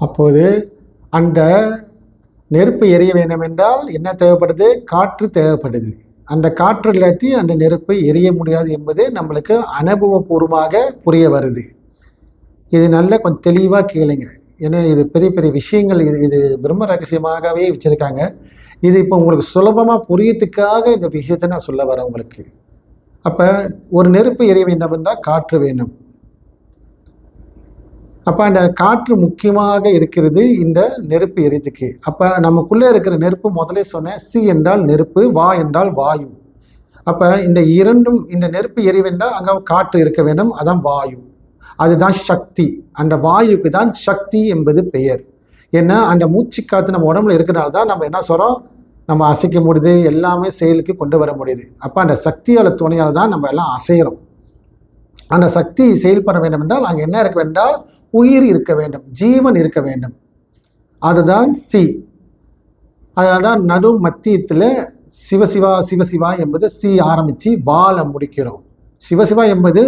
அப்போது அந்த நெருப்பு எரிய வேண்டும் என்றால் என்ன தேவைப்படுது? காற்று தேவைப்படுது. அந்த காற்று இல்லாட்டி அந்த நெருப்பை எரிய முடியாது என்பது நம்மளுக்கு அனுபவபூர்வமாக புரிய வருது. இது நல்ல கொஞ்சம் தெளிவாக கேளுங்க. ஏன்னா இது பெரிய பெரிய விஷயங்கள். இது இது பிரம்ம ரகசியமாகவே வச்சுருக்காங்க. இது இப்போ உங்களுக்கு சுலபமாக புரியத்துக்காக இந்த விஷயத்தை நான் சொல்ல வரேன் உங்களுக்கு. அப்போ ஒரு நெருப்பு எரிய வேண்டும் என்றால் காற்று வேணும். அப்போ அந்த காற்று முக்கியமாக இருக்கிறது இந்த நெருப்பு எரியத்துக்கு. அப்போ நமக்குள்ளே இருக்கிற நெருப்பு முதலே சொன்னேன், சி என்றால் நெருப்பு, வா என்றால் வாயு. அப்போ இந்த இரண்டும், இந்த நெருப்பு எரியவென்றால் அங்கே காற்று இருக்க வேண்டும், அதான் வாயு. அதுதான் சக்தி. அந்த வாயுக்கு தான் சக்தி என்பது பெயர். ஏன்னா அந்த மூச்சு காற்று நம்ம உடம்புல இருக்கிறனால தான் நம்ம என்ன சொல்கிறோம், நம்ம அசைக்க முடியுது, எல்லாமே செயலுக்கு கொண்டு வர முடியுது. அப்போ அந்த சக்தியால் துணையால் தான் நம்ம எல்லாம் அசைகிறோம். அந்த சக்தி செயல்பட வேண்டும் என்றால் அங்கே என்ன இருக்க வேண்டால் உயிர் இருக்க வேண்டும், ஜீவன் இருக்க வேண்டும். அதுதான் சி. அதனால்தான் நடு மத்தியத்தில் சிவசிவா சிவசிவா என்பது சி ஆரம்பித்து வாழ முடிக்கிறோம். சிவசிவா என்பது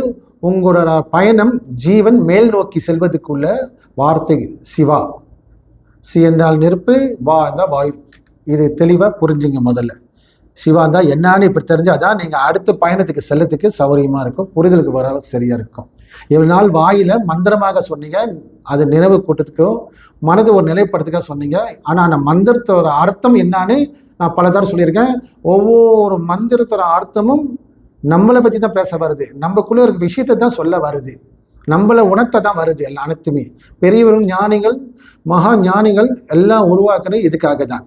உங்களோட பயணம் ஜீவன் மேல் நோக்கி செல்வதற்குள்ள வார்த்தை சிவா. சி என்றால் நெருப்பு, வா என்றால் வாயு. இது தெளிவாக புரிஞ்சுங்க. முதல்ல சிவா தான் என்னன்னு இப்படி தெரிஞ்சாதான் நீங்கள் அடுத்த பயணத்துக்கு செல்லத்துக்கு சௌகரியமாக இருக்கும், புரிதலுக்கு வர சரியாக இருக்கும். இவ்வளவு நாள் வாயில மந்திரமாக சொன்னீங்க, அது நினைவு கூட்டத்துக்கும் மனது ஒரு நிலைப்படுத்துக்காக சொன்னீங்க. ஆனால் அந்த மந்திரத்தோட அர்த்தம் என்னன்னு நான் பல தடவை சொல்லியிருக்கேன். ஒவ்வொரு மந்திரத்தோட அர்த்தமும் நம்மளை பற்றி தான் பேச வருது, நம்மக்குள்ள ஒரு விஷயத்தை தான் சொல்ல வருது, நம்மளை உணர்த்த தான் வருது. எல்லாம் அனைத்துமே பெரியவரும் ஞானிகள், மகா ஞானிகள் எல்லாம் உருவாக்குறது இதுக்காக தான்.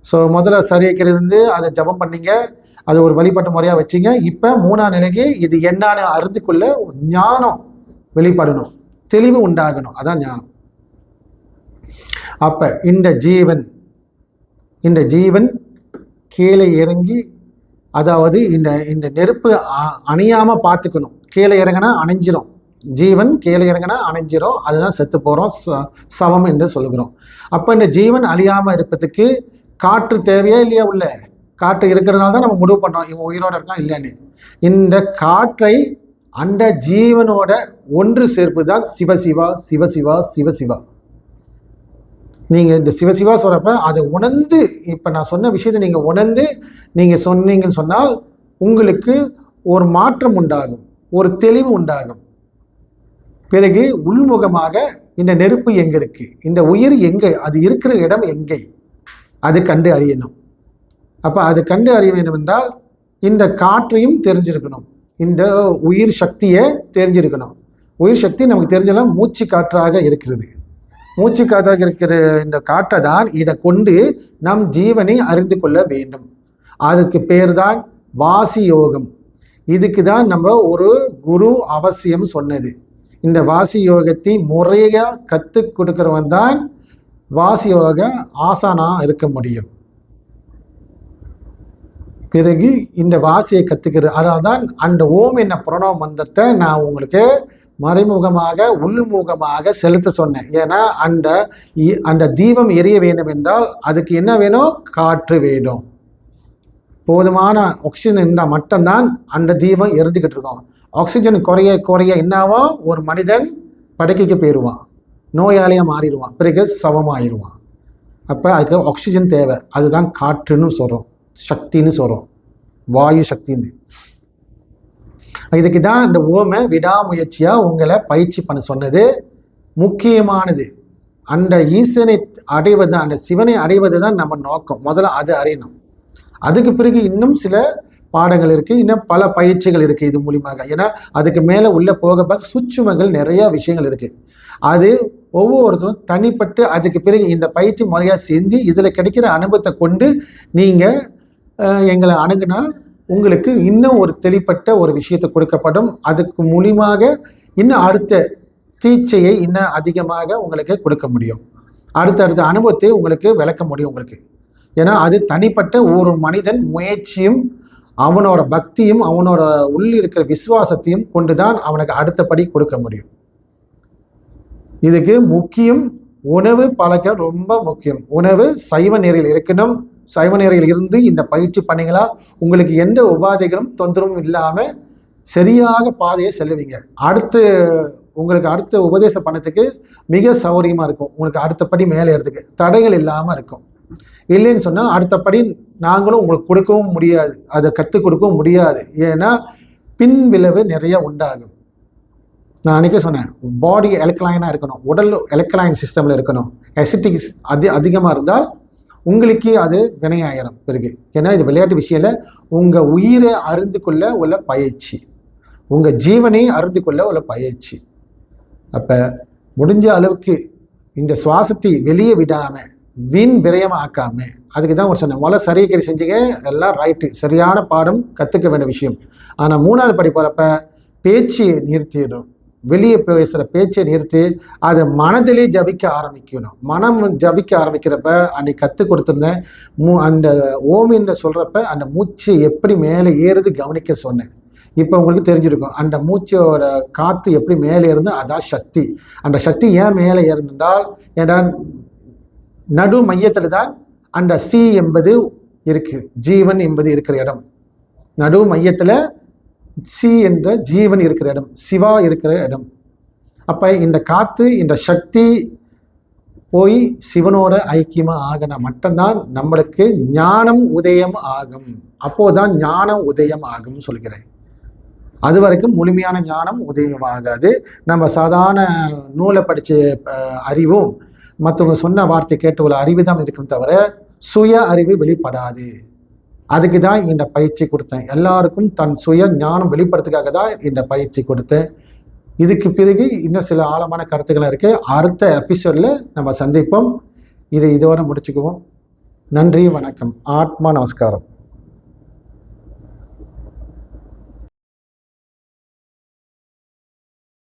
ஸோ முதல்ல சரியாக்கிறது அதை ஜபம் பண்ணீங்க, அது ஒரு வழிபாட்டு முறையாக வச்சிங்க. இப்போ 3ஆம் நிலைக்கு இது என்னன்னு அறிந்துக்குள்ள ஞானம் வெளிப்படணும், தெளிவு உண்டாகணும், அதான் ஞானம். அப்போ இந்த ஜீவன் கீழே இறங்கி, அதாவது இந்த நெருப்பு அணியாமல் பார்த்துக்கணும். கீழே இறங்கினா அணைஞ்சிரும், ஜீவன் கீழே இறங்கினா அணைஞ்சிரும், அதுதான் செத்து போகிறோம், சவம் என்று சொல்லுகிறோம். அப்போ இந்த ஜீவன் அழியாமல் இருப்பதுக்கு காற்று தேவையா இல்லையா? உள்ள காற்று இருக்கிறதுனால தான் நம்ம முடிவு பண்ணுறோம் இவன் உயிரோடு இருக்கான் இல்லைன்னு. இந்த காற்றை அந்த ஜீவனோட ஒன்று சேர்ப்பு தான் சிவசிவா சிவசிவா சிவசிவா. நீங்கள் இந்த சிவசிவா சொல்கிறப்ப அதை உணர்ந்து, இப்போ நான் சொன்ன விஷயத்தை நீங்கள் உணர்ந்து நீங்கள் சொன்னீங்கன்னு சொன்னால் உங்களுக்கு ஒரு மாற்றம் உண்டாகும், ஒரு தெளிவு உண்டாகும். பிறகு உள்முகமாக இந்த நெருப்பு எங்கே இருக்கு, இந்த உயிர் எங்கே, அது இருக்கிற இடம் எங்கே, அது கண்டு அறியணும். அப்போ அது கண்டு அறிய வேண்டும் என்றால் இந்த காற்றையும் தெரிஞ்சிருக்கணும், இந்த உயிர் சக்தியை தெரிஞ்சிருக்கணும். உயிர் சக்தி நமக்கு தெரிஞ்சாலும் மூச்சு காற்றாக இருக்கிறது. மூச்சு காற்றாக இருக்கிற இந்த காற்றை தான் இதை கொண்டு நம் ஜீவனை அறிந்து கொள்ள வேண்டும். அதுக்கு பேர் தான் வாசி யோகம். இதுக்கு தான் நம்ம ஒரு குரு அவசியம் சொன்னது. இந்த வாசி யோகத்தை முறையாக கற்றுக் கொடுக்கிறவன் தான் வாசி யோக ஆசானா இருக்க முடியும். பிறகு இந்த வாசியை கற்றுக்கிறது, அதாவது தான் அந்த ஓம் என்ன பிரணவ மந்திரத்தை நான் உங்களுக்கு மறைமுகமாக உள்முகமாக செலுத்த சொன்னேன். ஏன்னா அந்த தீபம் எரிய வேண்டும் என்றால் அதுக்கு என்ன வேணும்? காற்று வேணும். போதுமான ஆக்சிஜன் இருந்தால் மட்டும்தான் அந்த தீபம் எரிஞ்சுக்கிட்டு இருக்கோம். ஆக்சிஜன் குறைய குறைய என்னவோ ஒரு மனிதன் படுக்கைக்கு போயிடுவான், நோயாளியாக மாறிடுவான், பிறகு சவமாயிடுவான். அப்போ அதுக்கு ஆக்சிஜன் தேவை, அதுதான் காற்றுன்னு சொல்கிறோம், சக்தின்னு சொல்கிறோம், வாயு சக்தின்னு. இதுக்கு தான் இந்த ஓமை விடாமுயற்சியாக உங்களை பயிற்சி பண்ண சொன்னது. முக்கியமானது அந்த ஈசனை அடைவது, அந்த சிவனை அடைவது தான் நம்ம நோக்கம். முதல்ல அது அறியணும். அதுக்கு பிறகு இன்னும் சில பாடங்கள் இருக்குது, இன்னும் பல பயிற்சிகள் இருக்குது இது மூலியமாக. ஏன்னா அதுக்கு மேலே உள்ள போக சூட்சுமங்கள் நிறையா விஷயங்கள் இருக்குது. அது ஒவ்வொருத்தரும் தனிப்பட்டு அதுக்கு பிறகு இந்த பயிற்சி முறையாக செஞ்சு இதில் கிடைக்கிற அனுபவத்தை கொண்டு நீங்கள் எங்களை அணுகுனா உங்களுக்கு இன்னும் ஒரு தெளிப்பட்ட ஒரு விஷயத்தை கொடுக்கப்படும். அதுக்கு மூலியமாக இன்னும் அடுத்த தீட்சையை இன்னும் அதிகமாக உங்களுக்கு கொடுக்க முடியும், அடுத்த அனுபவத்தை உங்களுக்கு விளக்க முடியும் உங்களுக்கு. ஏன்னா அது தனிப்பட்ட ஒரு மனிதன் முயற்சியும் அவனோட பக்தியும் அவனோட உள்ள இருக்கிற விசுவாசத்தையும் கொண்டு தான் அவனுக்கு அடுத்தபடி கொடுக்க முடியும். இதுக்கு முக்கியம் உணவு பழக்கம் ரொம்ப முக்கியம். உணவு சைவ நெறியில் இருக்கணும். சைவ நெறியில் இருந்து இந்த பயிற்சி பண்ணீங்களா உங்களுக்கு எந்த உபாதைகளும் தொந்தரவும் இல்லாமல் சரியாக பாதையை செல்லுவீங்க. அடுத்து உங்களுக்கு அடுத்த உபதேசம் பண்ணதுக்கு மிக சௌகரியமாக இருக்கும். உங்களுக்கு அடுத்தபடி மேலே ஏறதுக்கு தடைகள் இல்லாமல் இருக்கும். இல்லைன்னு சொன்னால் அடுத்தபடி நாங்களும் உங்களுக்கு கொடுக்கவும் முடியாது, அதை கற்றுக் கொடுக்கவும் முடியாது. ஏன்னா பின் விளைவு நிறைய உண்டாகும். நான் அன்றைக்கே சொன்னேன், பாடி எலக்ட்ரைனாக இருக்கணும், உடல் எலக்ட்ரைன் சிஸ்டமில் இருக்கணும். அசிட்டிக்ஸ் அதிகமாக இருந்தால் உங்களுக்கு அது வினையாயிரம் பிறகு. ஏன்னா இது விளையாட்டு விஷயம், உங்கள் உயிரை அருந்து கொள்ள உள்ள பயிற்சி, உங்கள் ஜீவனை அருந்து கொள்ள உள்ள பயிற்சி. அப்போ முடிஞ்ச அளவுக்கு இந்த சுவாசத்தை வெளியே விடாமல் வீண் விரயமாக ஆக்காமல், அதுக்கு தான் ஒரு சொன்னேன், முதல்ல சரியக்கறி செஞ்சுங்க, எல்லாம் ரைட்டு, சரியான பாடம், கற்றுக்க வேண்டிய விஷயம். ஆனால் 3வது படி போகிறப்ப பேச்சியை நிறுத்திடும், வெளியே பேசுகிற பேச்சை நிறுத்தி அதை மனதிலே ஜபிக்க ஆரம்பிக்கணும். மனம் ஜபிக்க ஆரம்பிக்கிறப்ப அன்னைக்கு கற்றுக் கொடுத்துருந்தேன், அந்த ஓமின்னு சொல்கிறப்ப அந்த மூச்சு எப்படி மேலே ஏறுது கவனிக்க சொன்னேன். இப்போ உங்களுக்கு தெரிஞ்சிருக்கும், அந்த மூச்சோட காற்று எப்படி மேலே ஏறுது, அதான் சக்தி. அந்த சக்தி ஏன் மேலே ஏறினால், ஏன்னா நடு மையத்தில் தான் அந்த சி என்பது இருக்கு, ஜீவன் என்பது இருக்கிற இடம். நடு மையத்தில் சி என்ற ஜீவன் இருக்கிற இடம், சிவா இருக்கிற இடம். அப்போ இந்த காற்று, இந்த சக்தி போய் சிவனோட ஐக்கியமாக ஆகினா மட்டும்தான் நம்மளுக்கு ஞானம் உதயம் ஆகும். அப்போதான் ஞானம் உதயம் ஆகும் சொல்கிறேன். அது வரைக்கும் முழுமையான ஞானம் உதயம் ஆகாது. நம்ம சாதாரண நூலை படித்த அறிவும் மற்றவங்க சொன்ன வார்த்தை கேட்டு உள்ள அறிவு தான் இருக்குன்னு தவிர சுய அறிவு வெளிப்படாது. அதுக்கு தான் இந்த பயிற்சி கொடுத்தேன். எல்லாருக்கும் தன் சுய ஞானம் வெளிப்படுறதுக்காக தான் இந்த பயிற்சி கொடுத்தேன். இதுக்கு பிறகு இன்னும் சில ஆழமான கருத்துக்கள் இருக்குது. அடுத்த எபிசோடில் நம்ம சந்திப்போம். இதோட முடிச்சுக்குவோம். நன்றி, வணக்கம், ஆத்மா நமஸ்காரம்.